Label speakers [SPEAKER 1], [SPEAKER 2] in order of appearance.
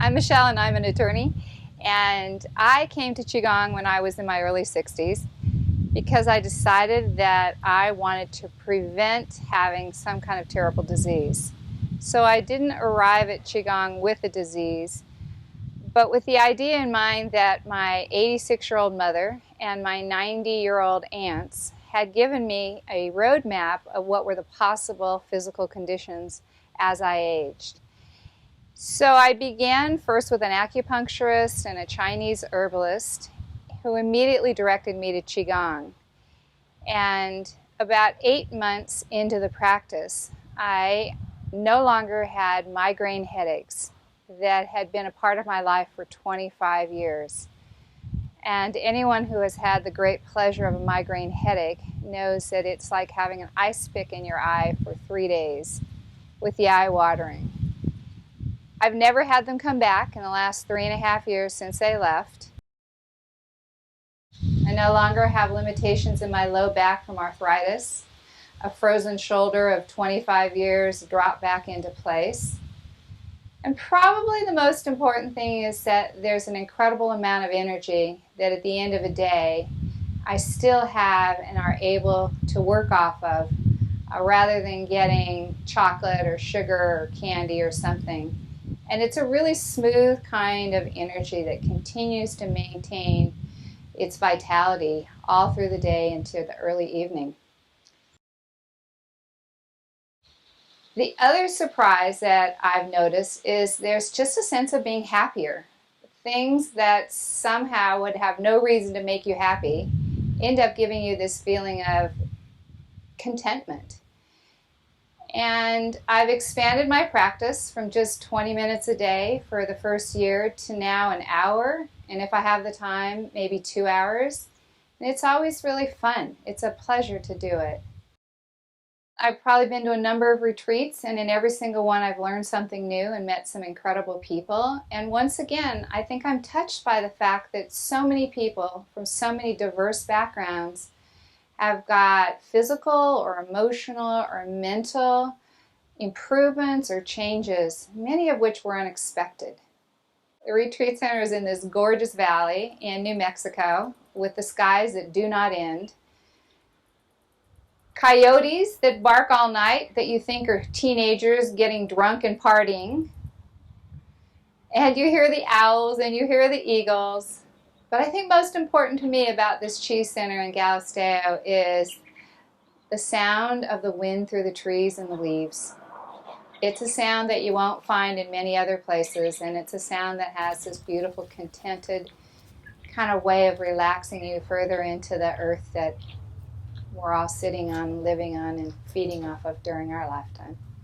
[SPEAKER 1] I'm Michelle and I'm an attorney, and I came to Qigong when I was in my early 60s because I decided that I wanted to prevent having some kind of terrible disease. So I didn't arrive at Qigong with a disease, but with the idea in mind that my 86-year-old mother and my 90-year-old aunts had given me a roadmap of what were the possible physical conditions as I aged. So I began first with an acupuncturist and a Chinese herbalist who immediately directed me to Qigong. And about 8 months into the practice, I no longer had migraine headaches that had been a part of my life for 25 years. And anyone who has had the great pleasure of a migraine headache knows that it's like having an ice pick in your eye for 3 days with the eye watering. I've never had them come back in the last 3.5 years since they left. I no longer have limitations in my low back from arthritis. A frozen shoulder of 25 years dropped back into place. And probably the most important thing is that there's an incredible amount of energy that at the end of a day I still have and are able to work off of rather than getting chocolate or sugar or candy or something. And it's a really smooth kind of energy that continues to maintain its vitality all through the day into the early evening. The other surprise that I've noticed is there's just a sense of being happier. Things that somehow would have no reason to make you happy end up giving you this feeling of contentment. And I've expanded my practice from just 20 minutes a day for the first year to now an hour, and if I have the time, maybe 2 hours. And it's always really fun. It's a pleasure to do it. I've probably been to a number of retreats, and in every single one I've learned something new and met some incredible people. And once again, I think I'm touched by the fact that so many people from so many diverse backgrounds have got physical or emotional or mental improvements or changes, many of which were unexpected. The retreat center is in this gorgeous valley in New Mexico with the skies that do not end. Coyotes that bark all night that you think are teenagers getting drunk and partying. And you hear the owls and you hear the eagles. But I think most important to me about this Chi Center in Galisteo is the sound of the wind through the trees and the leaves. It's a sound that you won't find in many other places, and it's a sound that has this beautiful, contented kind of way of relaxing you further into the earth that we're all sitting on, living on, and feeding off of during our lifetime.